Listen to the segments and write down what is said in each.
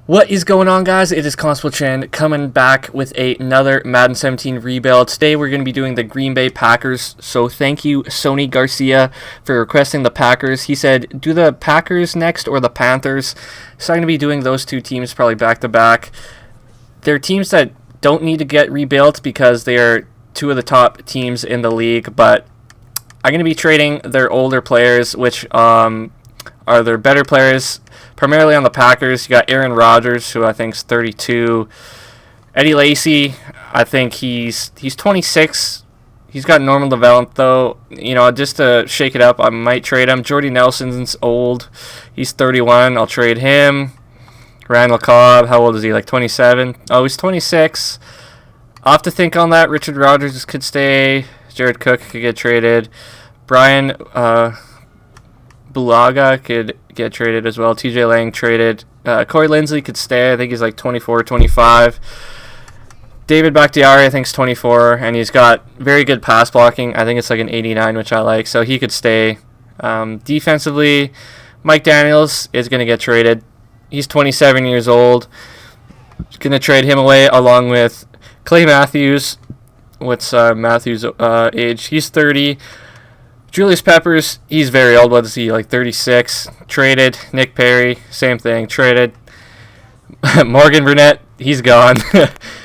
What is going on, guys? It is Constable Chan coming back with another Madden 17 rebuild. Today we're going to be doing the Green Bay Packers. So thank you, Sony Garcia, for requesting the Packers. He said, do the Packers next or the Panthers? So I'm going to be doing those two teams probably back to back. They're teams that don't need to get rebuilt because they are two of the top teams in the league. But I'm going to be trading their older players, which are their better players. Primarily on the Packers, you got Aaron Rodgers, who I think is 32. Eddie Lacy, I think he's 26. He's got normal development, though. You know, just to shake it up, I might trade him. Jordy Nelson's old. He's 31. I'll trade him. Randall Cobb, how old is he? Like 27? Oh, he's 26. I'll have to think on that. Richard Rodgers could stay. Jared Cook could get traded. Brian Bulaga could get traded as well. TJ Lang traded. Corey Linsley could stay. I think he's like 24, 25. David Bakhtiari, I think, is 24, and he's got very good pass blocking. I think it's like an 89, which I like, so he could stay. Defensively, Mike Daniels is going to get traded. He's 27 years old. Going to trade him away along with Clay Matthews. What's Matthews' age? He's 30. Julius Peppers, he's very old. What is he, like 36? Traded. Nick Perry, same thing, traded. Morgan Burnett, he's gone.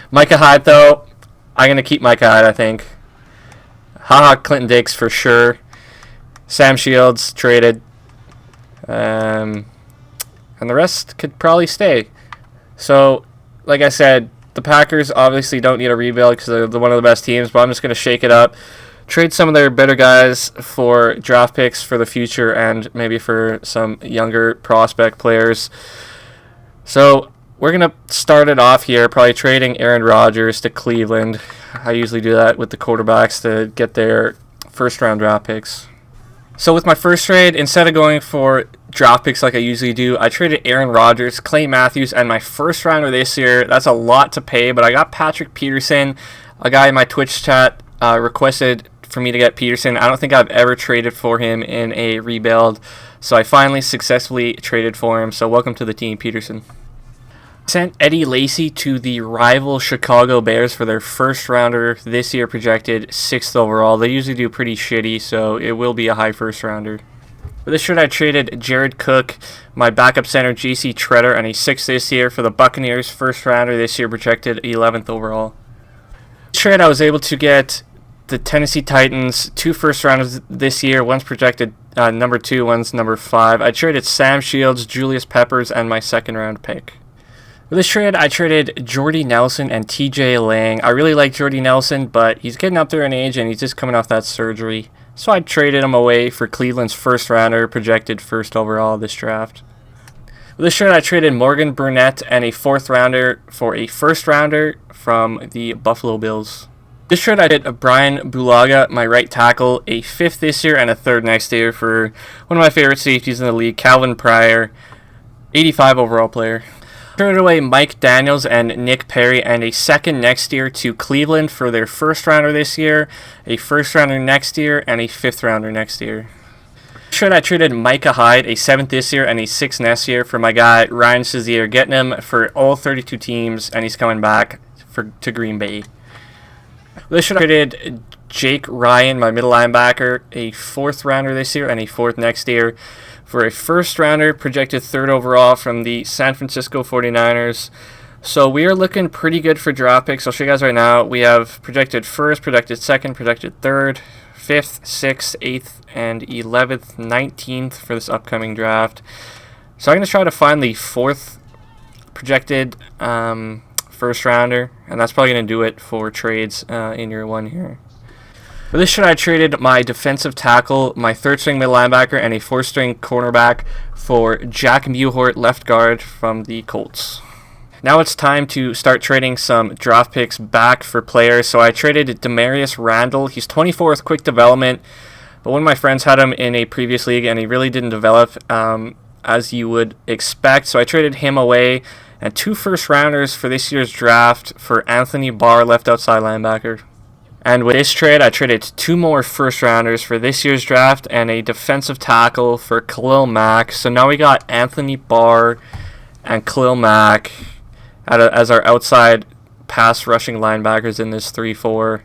Micah Hyde, though, I'm going to keep Micah Hyde, I think. Clinton Dix for sure. Sam Shields, traded. And the rest could probably stay. So, like I said, the Packers obviously don't need a rebuild because they're one of the best teams, but I'm just going to shake it up. Trade some of their better guys for draft picks for the future and maybe for some younger prospect players. So we're going to start it off here, probably trading Aaron Rodgers to Cleveland. I usually do that with the quarterbacks to get their first-round draft picks. So with my first trade, instead of going for draft picks like I usually do, I traded Aaron Rodgers, Clay Matthews, and my first rounder this year. That's a lot to pay, but I got Patrick Peterson, a guy in my Twitch chat requested for me to get Peterson. I don't think I've ever traded for him in a rebuild, so I finally successfully traded for him. So welcome to the team, Peterson. Sent Eddie Lacy to the rival Chicago Bears for their first rounder this year, projected 6th overall. They usually do pretty shitty, so it will be a high first rounder. For this trade, I traded Jared Cook, my backup center JC Treader, and a 6th this year for the Buccaneers first rounder this year, projected 11th overall. This trade, I was able to get the Tennessee Titans 2 first rounders this year. One's projected number 2, one's number 5. I traded Sam Shields, Julius Peppers, and my second round pick. For this trade, I traded Jordy Nelson and TJ Lang. I really like Jordy Nelson, but he's getting up there in age and he's just coming off that surgery. So I traded him away for Cleveland's first rounder, projected 1st overall this draft. For this trade, I traded Morgan Burnett and a 4th rounder for a 1st rounder from the Buffalo Bills. This trade, I did Brian Bulaga, my right tackle, a 5th this year and a 3rd next year for one of my favorite safeties in the league, Calvin Pryor, 85 overall player. Traded away Mike Daniels and Nick Perry and a 2nd next year to Cleveland for their 1st rounder this year, a 1st rounder next year, and a 5th rounder next year. This trade, I traded Micah Hyde, a 7th this year and a 6th next year for my guy Ryan Shazier, getting him for all 32 teams, and he's coming back to Green Bay. This should have traded Jake Ryan, my middle linebacker, a 4th rounder this year and a 4th next year for a 1st rounder, projected 3rd overall from the San Francisco 49ers. So we are looking pretty good for draft picks. I'll show you guys right now. We have projected 1st, projected 2nd, projected 3rd, 5th, 6th, 8th, and 11th, 19th for this upcoming draft. So I'm going to try to find the 4th projected first rounder, and that's probably going to do it for trades in year 1 here. For this trade, I traded my defensive tackle, my 3rd string middle linebacker, and a 4th string cornerback for Jack Mewhort, left guard from the Colts. Now it's time to start trading some draft picks back for players. So I traded Demarius Randall. He's 24 with quick development, but one of my friends had him in a previous league, and he really didn't develop as you would expect. So I traded him away, and 2 first rounders for this year's draft for Anthony Barr, left outside linebacker. And with this trade, I traded 2 more first rounders for this year's draft and a defensive tackle for Khalil Mack. So now we got Anthony Barr and Khalil Mack as our outside pass rushing linebackers in this 3-4.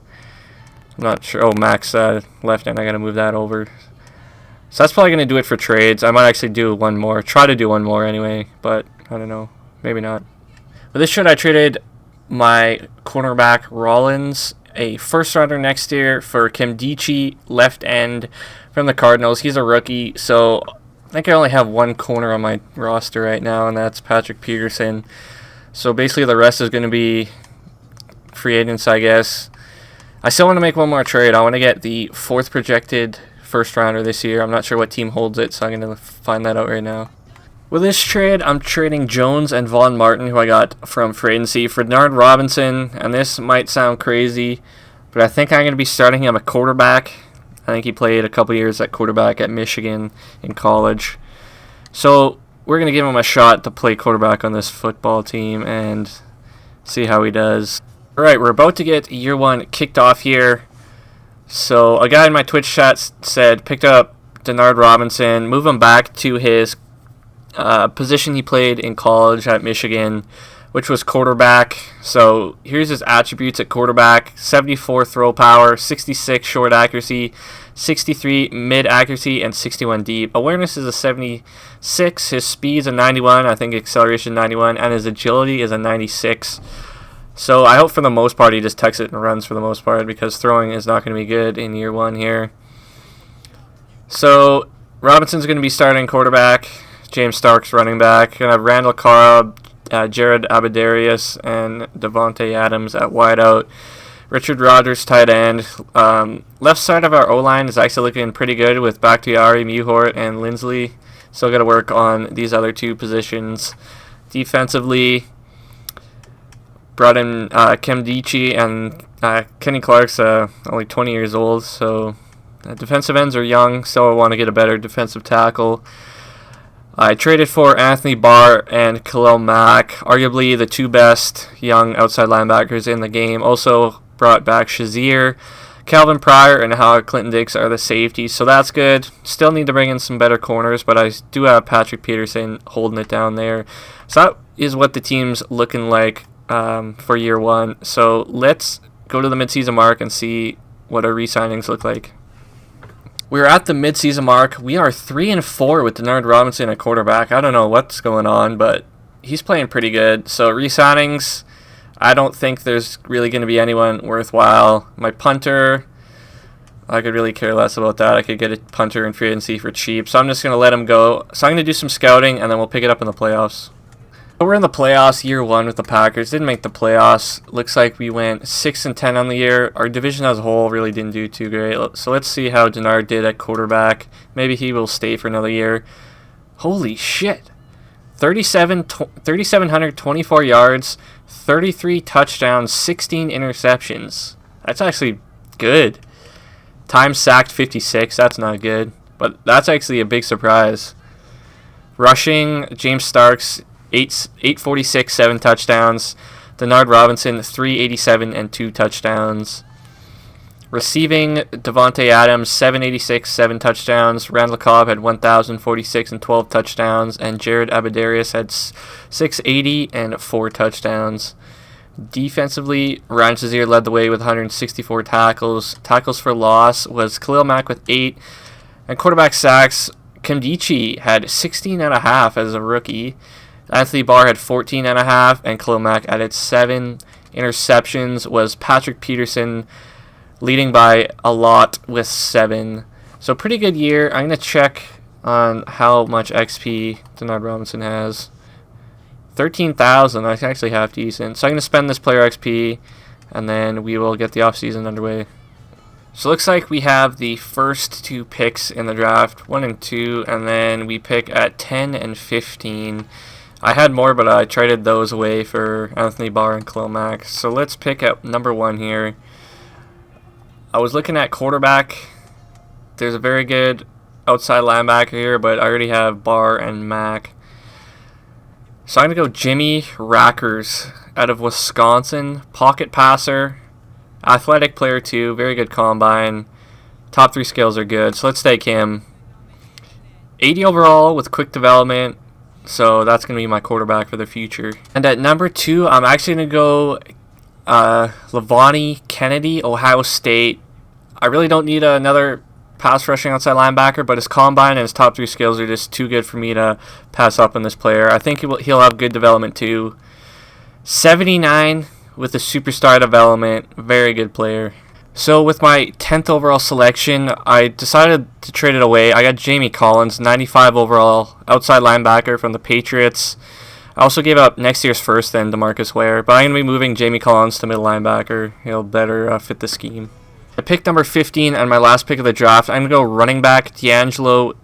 I'm not sure. Oh, Mack's left end. I got to move that over. So that's probably going to do it for trades. I might actually do one more. Try to do one more anyway, but I don't know. Maybe not. With this trade, I traded my cornerback Rollins, a first rounder next year, for Kimdichie, left end from the Cardinals. He's a rookie, so I think I only have one corner on my roster right now, and that's Patrick Peterson. So basically the rest is going to be free agents, I guess. I still want to make one more trade. I want to get the 4th projected first rounder this year. I'm not sure what team holds it, so I'm going to find that out right now. With this trade, I'm trading Jones and Vaughn Martin, who I got from free agency, for Denard Robinson. And this might sound crazy, but I think I'm going to be starting him at quarterback. I think he played a couple years at quarterback at Michigan in college. So we're going to give him a shot to play quarterback on this football team and see how he does. Alright, we're about to get year 1 kicked off here. So a guy in my Twitch chat said, picked up Denard Robinson, move him back to his position he played in college at Michigan, which was quarterback. So here's his attributes at quarterback: 74 throw power, 66 short accuracy, 63 mid accuracy, and 61 deep. Awareness is a 76, his speed's a 91, I think acceleration 91, and his agility is a 96. So I hope for the most part he just tucks it and runs for the most part, because throwing is not going to be good in year 1 here. So Robinson's going to be starting quarterback, James Starks running back. Going to have Randall Cobb, Jared Abadarius, and Devontae Adams at wideout. Richard Rodgers tight end. Left side of our O-line is actually looking pretty good with Bakhtiari, Muhort, and Lindsley. Still got to work on these other 2 positions. Defensively, brought in Kimdichie, and Kenny Clark's only 20 years old, so defensive ends are young, so I want to get a better defensive tackle. I traded for Anthony Barr and Khalil Mack, arguably the 2 best young outside linebackers in the game. Also brought back Shazier, Calvin Pryor, and Howard Clinton-Dix are the safeties, so that's good. Still need to bring in some better corners, but I do have Patrick Peterson holding it down there. So that is what the team's looking like for year 1. So let's go to the midseason mark and see what our re-signings look like. We're at the midseason mark. We are 3-4 with Denard Robinson at quarterback. I don't know what's going on, but he's playing pretty good. So re-signings, I don't think there's really going to be anyone worthwhile. My punter, I could really care less about that. I could get a punter in free agency for cheap, so I'm just going to let him go. So I'm going to do some scouting, and then we'll pick it up in the playoffs. We're in the playoffs, year 1 with the Packers. Didn't make the playoffs. Looks like we went 6-10 on the year. Our division as a whole really didn't do too great. So let's see how Denard did at quarterback. Maybe he will stay for another year. Holy shit. 3,724 yards, 33 touchdowns, 16 interceptions. That's actually good. Time sacked 56. That's not good, but that's actually a big surprise. Rushing, James Starks, 846, 7 touchdowns. Denard Robinson, 387 and 2 touchdowns. Receiving, Devontae Adams, 786, 7 touchdowns. Randall Cobb had 1,046 and 12 touchdowns. And Jared Abadarius had 680 and 4 touchdowns. Defensively, Ryan Shazier led the way with 164 tackles. Tackles for loss was Khalil Mack with 8. And quarterback sacks, Kimdichie had 16.5 as a rookie. Anthony Barr had 14.5, and Khalil Mack added 7. Interceptions was Patrick Peterson, leading by a lot with 7. So pretty good year. I'm going to check on how much XP Denard Robinson has. 13,000. That's actually half decent. So I'm going to spend this player XP, and then we will get the offseason underway. So it looks like we have the first 2 picks in the draft, 1 and 2, and then we pick at 10 and 15. I had more, but I traded those away for Anthony Barr and Khalil Mack. So let's pick up number 1 here. I was looking at quarterback. There's a very good outside linebacker here, but I already have Barr and Mack. So I'm going to go Jimmy Rackers out of Wisconsin. Pocket passer, athletic player 2, very good combine. Top 3 skills are good, so let's take him. 80 overall with quick development. So that's going to be my quarterback for the future. And at number 2, I'm actually going to go Levani Kennedy, Ohio State. I really don't need another pass rushing outside linebacker, but his combine and his top 3 skills are just too good for me to pass up on this player. I think he'll have good development too. 79 with the superstar development. Very good player. So with my 10th overall selection, I decided to trade it away. I got Jamie Collins, 95 overall, outside linebacker from the Patriots. I also gave up next year's first then DeMarcus Ware, but I'm going to be moving Jamie Collins to middle linebacker. He'll better fit the scheme. I picked number 15 and my last pick of the draft. I'm going to go running back D'Angelo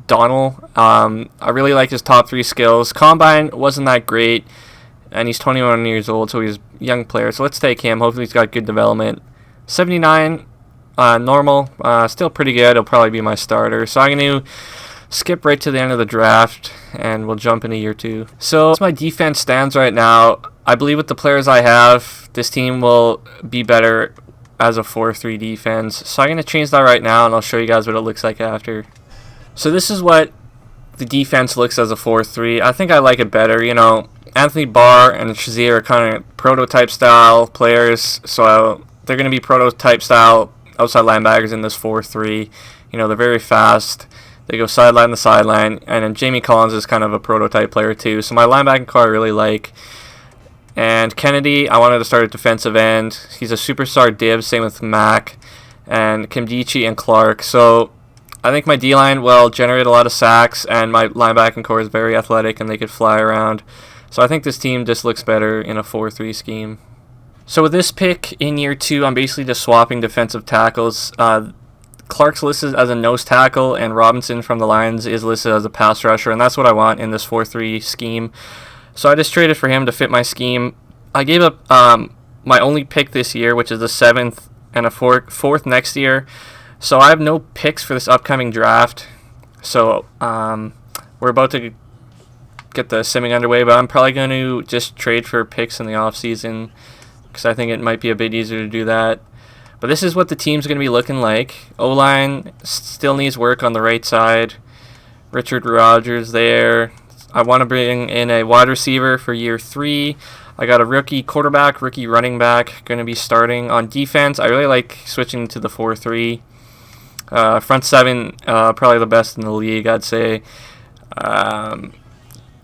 Donnell. I really like his top 3 skills. Combine wasn't that great, and he's 21 years old, so he's a young player. So let's take him. Hopefully he's got good development. 79, normal, still pretty good. He'll probably be my starter. So I'm going to skip right to the end of the draft, and we'll jump into year 2. So as my defense stands right now, I believe with the players I have, this team will be better as a 4-3 defense. So I'm going to change that right now, and I'll show you guys what it looks like after. So this is what the defense looks as a 4-3. I think I like it better. You know, Anthony Barr and Shazier are kind of prototype style players, so they're going to be prototype style outside linebackers in this 4-3. You know, they're very fast. They go sideline to sideline. And then Jamie Collins is kind of a prototype player too. So my linebacking core I really like. And Kennedy, I wanted to start at defensive end. He's a superstar div. Same with Mack and Kimdichie and Clark. So I think my D-line will generate a lot of sacks. And my linebacking core is very athletic and they could fly around. So I think this team just looks better in a 4-3 scheme. So with this pick in year 2, I'm basically just swapping defensive tackles. Clark's listed as a nose tackle, and Robinson from the Lions is listed as a pass rusher, and that's what I want in this 4-3 scheme. So I just traded for him to fit my scheme. I gave up my only pick this year, which is the 7th, and a 4th next year. So I have no picks for this upcoming draft. So we're about to get the simming underway, but I'm probably going to just trade for picks in the offseason, because I think it might be a bit easier to do that. But this is what the team's going to be looking like. O-line still needs work on the right side. Richard Rodgers there. I want to bring in a wide receiver for year 3. I got a rookie quarterback, rookie running back going to be starting on defense. I really like switching to the 4-3. Front 7, probably the best in the league, I'd say.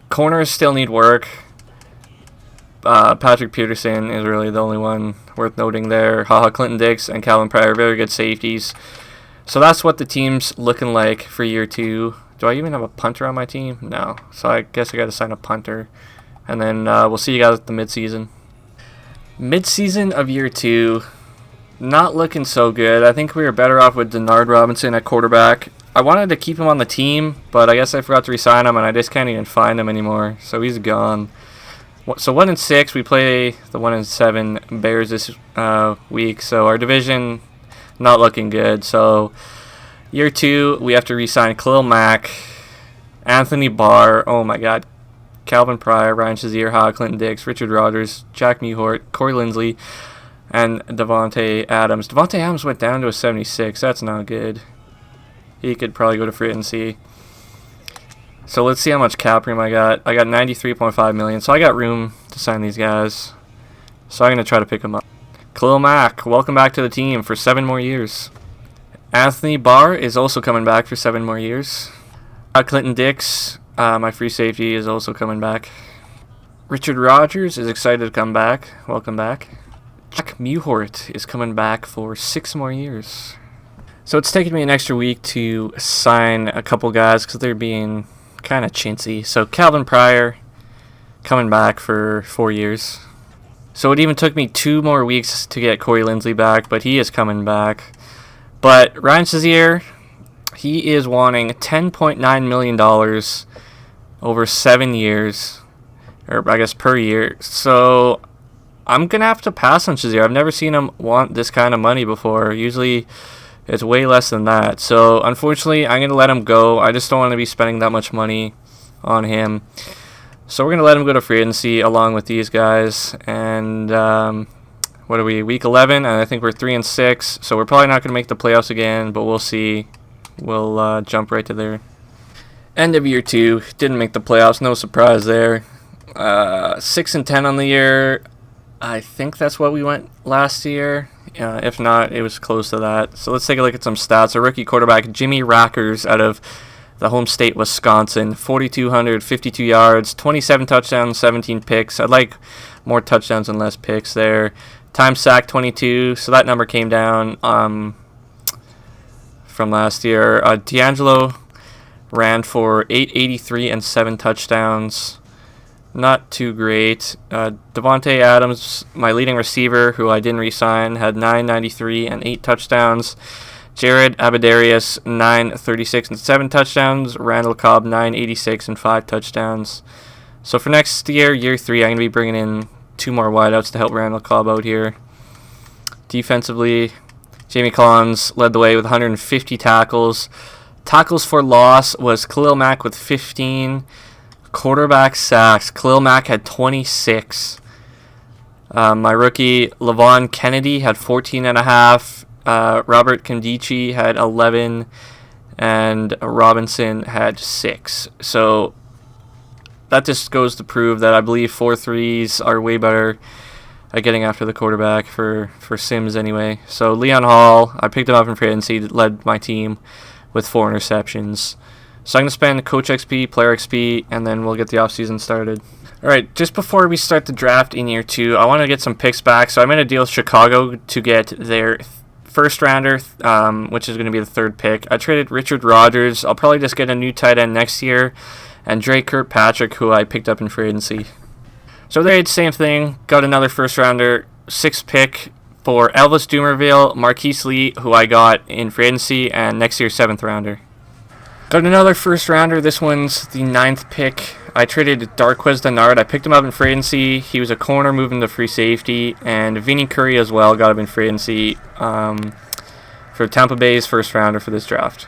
Corners still need work. Patrick Peterson is really the only one worth noting there. Clinton Dix and Calvin Pryor, very good safeties. So that's what the team's looking like for year 2. Do I even have a punter on my team? No. So I guess I got to sign a punter. And then we'll see you guys at the midseason. Midseason of year 2, not looking so good. I think we were better off with Denard Robinson at quarterback. I wanted to keep him on the team, but I guess I forgot to re-sign him, and I just can't even find him anymore. So he's gone. So 1-6, we play the 1-7 Bears this week. So our division not looking good. So year 2, we have to re-sign Khalil Mack, Anthony Barr. Oh my God, Calvin Pryor, Ryan Shazier, Clinton Dix, Richard Rodgers, Jack Mewhort, Corey Linsley, and Devontae Adams. Devontae Adams went down to a 76. That's not good. He could probably go to free agency. So let's see how much cap room I got. I got $93.5 million, so I got room to sign these guys. So I'm going to try to pick them up. Khalil Mack, welcome back to the team for 7 more years. Anthony Barr is also coming back for 7 more years. Clinton Dix, my free safety, is also coming back. Richard Rodgers is excited to come back. Welcome back. Jack Mewhort is coming back for 6 more years. So it's taken me an extra week to sign a couple guys because they're being kind of chintzy. So Calvin Pryor coming back for 4 years. So it even took me 2 more weeks to get Corey Linsley back, but he is coming back. But Ryan Shazier, he is wanting $10.9 million over 7 years, or I guess per year. So I'm going to have to pass on Shazier. I've never seen him want this kind of money before. Usually it's way less than that. So unfortunately, I'm going to let him go. I just don't want to be spending that much money on him. So we're going to let him go to free agency along with these guys. And what are we, week 11? And I think we're 3-6. So we're probably not going to make the playoffs again, but we'll see. We'll jump right to there. End of year 2, didn't make the playoffs, no surprise there. 6-10 on the year. I think that's what we went last year. If not, it was close to that. So let's take a look at some stats. Our rookie quarterback, Jimmy Rackers, out of the home state, Wisconsin, 4,252 yards, 27 touchdowns, 17 picks. I'd like more touchdowns and less picks there. Time sack 22, so that number came down from last year. D'Angelo ran for 883 and 7 touchdowns. Not too great. Devontae Adams, my leading receiver, who I didn't re-sign, had 993 and 8 touchdowns. Jared Abadarius, 936 and 7 touchdowns. Randall Cobb, 986 and 5 touchdowns. So for next year, year 3, I'm going to be bringing in 2 more wideouts to help Randall Cobb out here. Defensively, Jamie Collins led the way with 150 tackles. Tackles for loss was Khalil Mack with 15. Quarterback sacks, Khalil Mack had 26. My rookie, Levon Kennedy, had 14.5. Robert Kandichi had 11. And Robinson had 6. So that just goes to prove that I believe 4-3s are way better at getting after the quarterback for Sims anyway. So Leon Hall, I picked him up in free agency, led my team with 4 interceptions. So I'm going to spend Coach XP, Player XP, and then we'll get the offseason started. Alright, just before we start the draft in year 2, I want to get some picks back. So I'm in a deal with Chicago to get their first rounder, which is going to be the 3rd pick. I traded Richard Rodgers. I'll probably just get a new tight end next year. And Drake Kirkpatrick, who I picked up in free agency. So they did the same thing. Got another first rounder, 6th pick for Elvis Dumerville, Marquise Lee, who I got in free agency, and next year's 7th rounder. Got another first rounder. This one's the 9th pick. I traded Darquez Denard. I picked him up in free agency. He was a corner moving to free safety. And Vinny Curry as well got him in free agency for Tampa Bay's first rounder for this draft.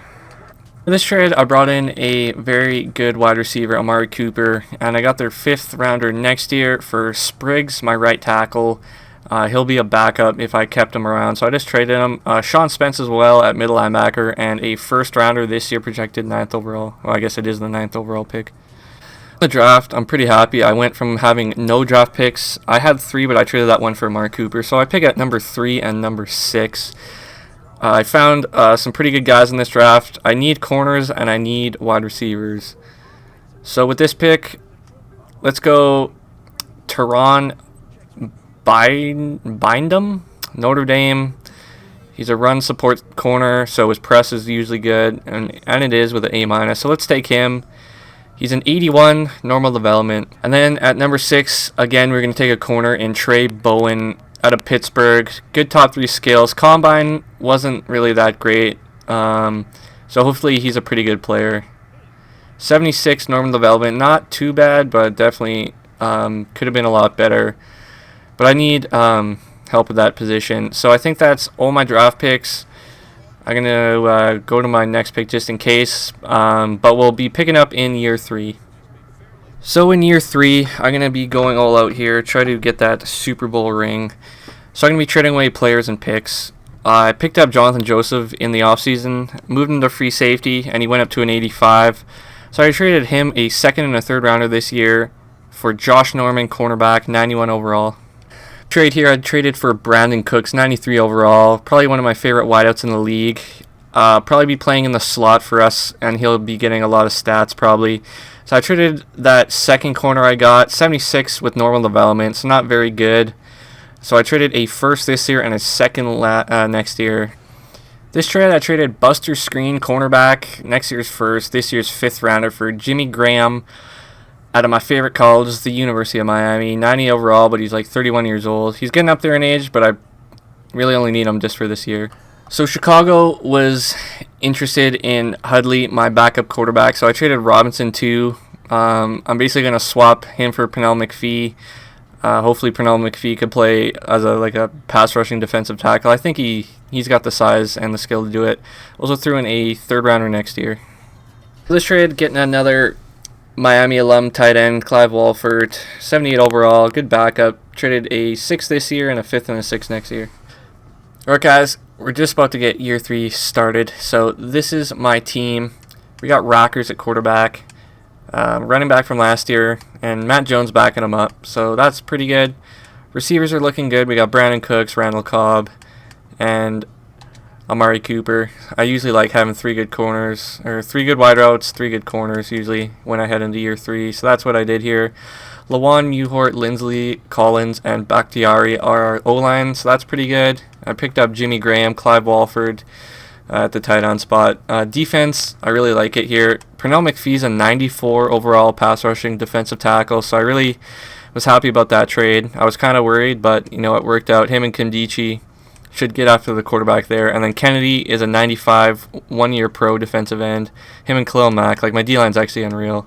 For this trade, I brought in a very good wide receiver, Amari Cooper. And I got their 5th rounder next year for Spriggs, my right tackle. He'll be a backup if I kept him around, so I just traded him. Sean Spence as well at middle linebacker, and a first rounder this year, projected 9th overall. Well, I guess it is the 9th overall pick. The draft, I'm pretty happy. I went from having no draft picks. I had 3, but I traded that one for Mark Cooper, so I pick at number 3 and number 6. I found some pretty good guys in this draft. I need corners and I need wide receivers. So with this pick, let's go Teron Bindum, Notre Dame. He's a run support corner, so his press is usually good, and it is with an A-. So let's take him. He's an 81, normal development. And then at number 6, again, we're going to take a corner in Trey Bowen out of Pittsburgh. Good top 3 skills. Combine wasn't really that great, so hopefully he's a pretty good player. 76, normal development. Not too bad, but definitely could have been a lot better. But I need help with that position. So I think that's all my draft picks. I'm going to go to my next pick just in case. But we'll be picking up in year 3. So in year 3, I'm going to be going all out here. Try to get that Super Bowl ring. So I'm going to be trading away players and picks. I picked up Jonathan Joseph in the offseason. Moved him to free safety, and he went up to an 85. So I traded him a 2nd and a 3rd rounder this year for Josh Norman, cornerback, 91 overall. Trade here, I traded for Brandon Cooks, 93 overall. Probably one of my favorite wideouts in the league. Probably be playing in the slot for us, and he'll be getting a lot of stats probably. So I traded that 2nd corner I got, 76 with normal development, so not very good. So I traded a 1st this year and a 2nd next year. This trade, I traded Buster Screen, cornerback, next year's 1st, this year's 5th rounder for Jimmy Graham, out of my favorite college, the University of Miami. 90 overall, but he's like 31 years old. He's getting up there in age, but I really only need him just for this year. So Chicago was interested in Hudley, my backup quarterback, so I traded Robinson too. I'm basically going to swap him for Pernell McPhee. Hopefully Pernell McPhee could play as a pass rushing defensive tackle. I think he's got the size and the skill to do it. Also threw in a 3rd rounder next year. For this trade, getting another Miami alum tight end, Clive Walford, 78 overall, good backup. Traded a 6th this year and a 5th and a 6th next year. Alright guys, we're just about to get year 3 started. So this is my team. We got Rockers at quarterback, running back from last year, and Matt Jones backing him up. So that's pretty good. Receivers are looking good. We got Brandon Cooks, Randall Cobb, and Amari Cooper. I usually like having 3 good corners, or 3 good wide routes, 3 good corners usually when I head into year 3. So that's what I did here. Lawan, Uhort, Lindsley, Collins, and Bakhtiari are our O-line, so that's pretty good. I picked up Jimmy Graham, Clive Walford at the tight end spot. Defense, I really like it here. Pernell McPhee's a 94 overall pass rushing defensive tackle, so I really was happy about that trade. I was kind of worried, but it worked out. Him and Kimdichie should get after the quarterback there. And then Kennedy is a 95 one-year pro defensive end. Him and Khalil Mack. Like, my D-line's actually unreal.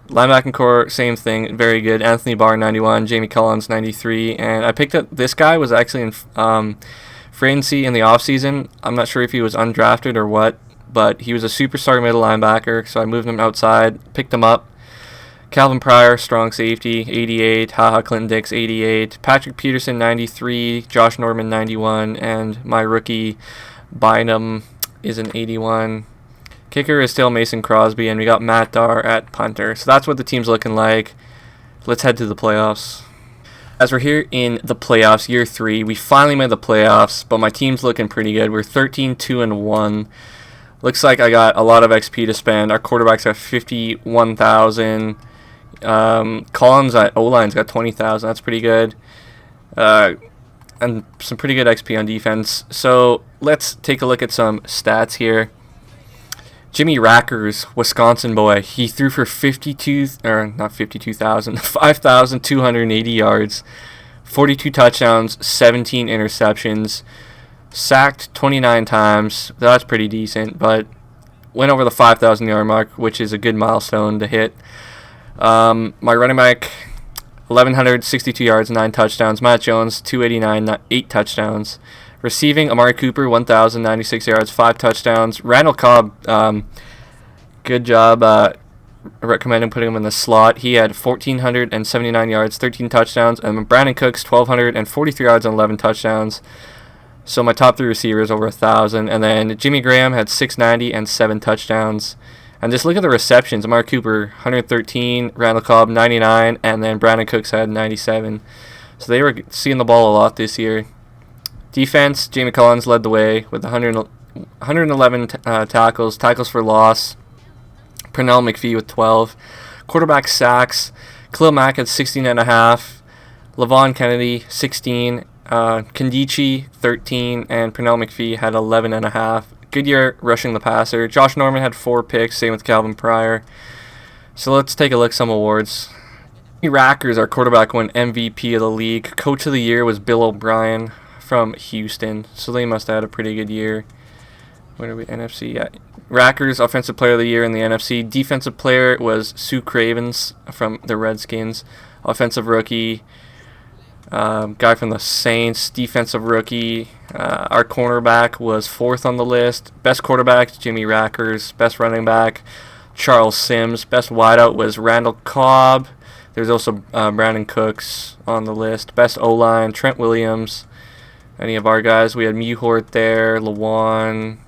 Linebacking core, same thing, very good. Anthony Barr, 91. Jamie Collins, 93. And I picked up, this guy was actually in free agency in the offseason. I'm not sure if he was undrafted or what, but he was a superstar middle linebacker, so I moved him outside, picked him up. Calvin Pryor, strong safety, 88. Haha Clinton Dix, 88. Patrick Peterson, 93. Josh Norman, 91. And my rookie, Bynum, is an 81. Kicker is still Mason Crosby, and we got Matt Darr at punter. So that's what the team's looking like. Let's head to the playoffs. As we're here in the playoffs, year 3, we finally made the playoffs, but my team's looking pretty good. We're 13-2-1. Looks like I got a lot of XP to spend. Our quarterback's got 51,000. Collins at O-line's got 20,000. That's pretty good. And some pretty good XP on defense. So let's take a look at some stats here. Jimmy Rackers, Wisconsin boy, he threw for 5,280 yards, 42 touchdowns, 17 interceptions, sacked 29 times. That's pretty decent, but went over the 5,000 yard mark, which is a good milestone to hit. My running back, 1,162 yards, 9 touchdowns. Matt Jones, 289, 8 touchdowns. Receiving, Amari Cooper, 1,096 yards, 5 touchdowns. Randall Cobb, good job recommending putting him in the slot. He had 1,479 yards, 13 touchdowns. And Brandon Cooks, 1,243 yards and 11 touchdowns. So my top 3 receivers over 1,000. And then Jimmy Graham had 690 and 7 touchdowns. And just look at the receptions. Amari Cooper, 113. Randall Cobb, 99. And then Brandon Cooks had 97. So they were seeing the ball a lot this year. Defense, Jamie Collins led the way with 111 tackles for loss. Pernell McPhee with 12. Quarterback sacks, Khalil Mack had 16.5. Lavon Kennedy, 16. Kimdichie, 13. And Pernell McPhee had 11.5. Good year rushing the passer. Josh Norman had 4 picks, same with Calvin Pryor. So let's take a look at some awards. Rackers, our quarterback, won MVP of the league. Coach of the year was Bill O'Brien from Houston, so they must have had a pretty good year. What are we, NFC? Yeah. Rackers, offensive player of the year in the NFC. Defensive player was Sue Cravens from the Redskins. Offensive rookie, guy from the Saints. Defensive rookie, our cornerback was 4th on the list. Best quarterback, Jimmy Rackers. Best running back, Charles Sims. Best wideout was Randall Cobb. There's also Brandon Cooks on the list. Best O-line, Trent Williams. Any of our guys, we had Uhort there, Lawan.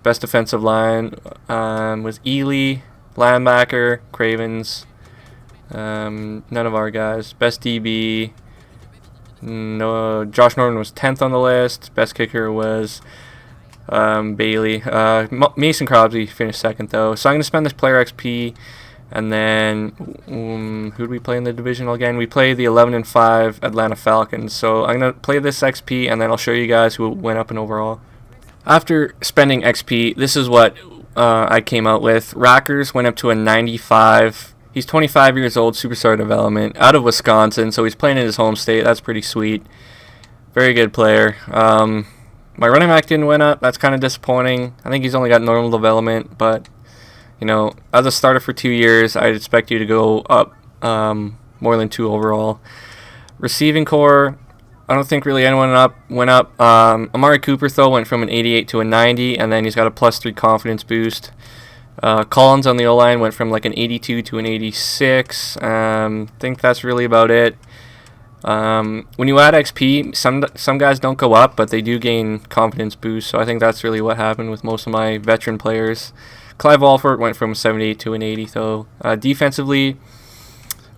Best defensive line was Ely, linebacker, Cravens. None of our guys. Best DB, no. Josh Norman was 10th on the list. Best kicker was Bailey. Mason Crosby finished 2nd though. So I'm gonna spend this player XP. And then, who do we play in the divisional again? We play the 11-5 Atlanta Falcons. So I'm going to play this XP, and then I'll show you guys who went up in overall. After spending XP, this is what I came out with. Rackers went up to a 95. He's 25 years old, superstar development, out of Wisconsin. So he's playing in his home state. That's pretty sweet. Very good player. My running back didn't win up. That's kind of disappointing. I think he's only got normal development, but as a starter for 2 years, I'd expect you to go up more than 2 overall. Receiving core, I don't think really anyone went up. Amari Cooper, though, went from an 88 to a 90, and then he's got a +3 confidence boost. Collins on the O-line went from like an 82 to an 86. I think that's really about it. When you add XP, some guys don't go up, but they do gain confidence boost, so I think that's really what happened with most of my veteran players. Clive Walford went from 78 to an 80, though. Defensively,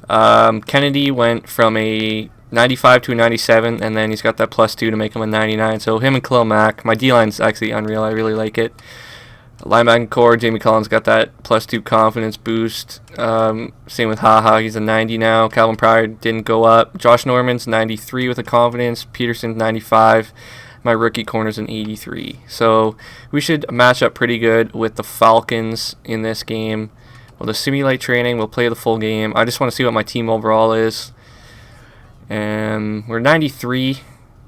Kennedy went from a 95 to a 97, and then he's got that +2 to make him a 99. So him and Khalil Mack. My D-line's actually unreal. I really like it. Linebacker core, Jamie Collins got that +2 confidence boost. Same with Haha, he's a 90 now. Calvin Pryor didn't go up. Josh Norman's 93 with a confidence. Peterson's 95. My rookie corner's an 83. So we should match up pretty good with the Falcons in this game. We'll just simulate training. We'll play the full game. I just want to see what my team overall is. And we're 93,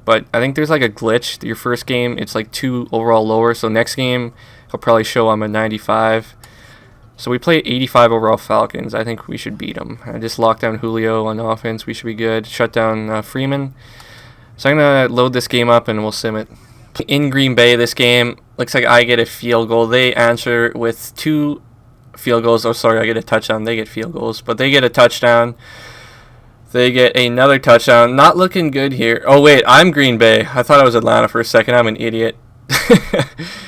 but I think there's like a glitch. Your first game, it's like 2 overall lower. So next game, I'll probably show I'm a 95. So we play 85 overall Falcons. I think we should beat them. I just locked down Julio on offense. We should be good. Shut down Freeman. So I'm going to load this game up and we'll sim it. In Green Bay, this game, looks like I get a field goal. They answer with 2 field goals. Oh, sorry, I get a touchdown. They get field goals, but they get a touchdown. They get another touchdown. Not looking good here. Oh, wait, I'm Green Bay. I thought I was Atlanta for a second. I'm an idiot.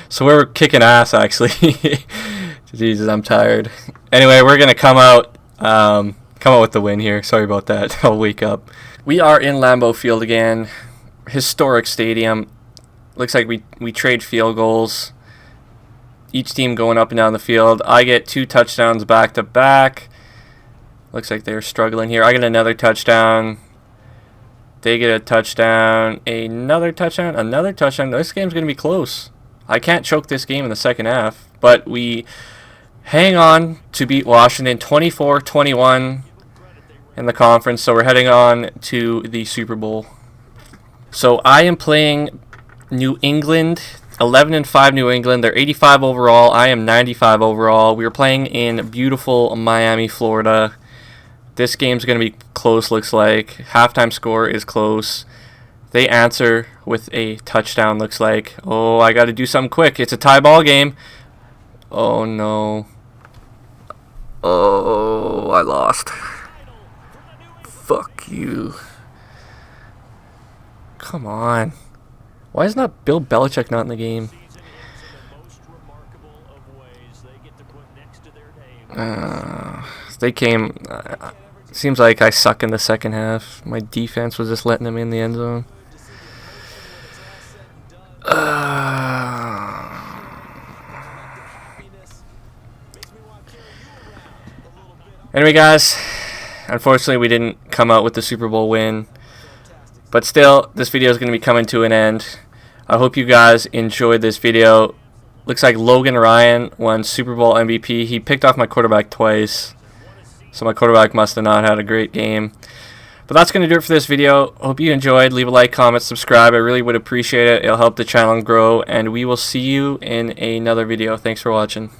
So we're kicking ass, actually. Jesus, I'm tired. Anyway, we're going to come out with the win here. Sorry about that. I'll wake up. We are in Lambeau Field again. Historic stadium. Looks like we trade field goals. Each team going up and down the field. I get 2 touchdowns back to back. Looks like they're struggling here. I get another touchdown. They get a touchdown. Another touchdown. Another touchdown. This game's going to be close. I can't choke this game in the second half. But we hang on to beat Washington 24-21 in the conference. So we're heading on to the Super Bowl. So I am playing New England. 11-5 New England. They're 85 overall. I am 95 overall. We are playing in beautiful Miami, Florida. This game's going to be close, looks like. Halftime score is close. They answer with a touchdown, looks like. Oh, I got to do something quick. It's a tie ball game. Oh, no. Oh, I lost. Fuck you. Come on. Why is not Bill Belichick not in the game? They came... seems like I suck in the second half. My defense was just letting them in the end zone. Anyway, guys, unfortunately we didn't come out with the Super Bowl win. But still, this video is going to be coming to an end. I hope you guys enjoyed this video. Looks like Logan Ryan won Super Bowl MVP. He picked off my quarterback twice. So my quarterback must have not had a great game. But that's going to do it for this video. Hope you enjoyed. Leave a like, comment, subscribe. I really would appreciate it. It'll help the channel grow. And we will see you in another video. Thanks for watching.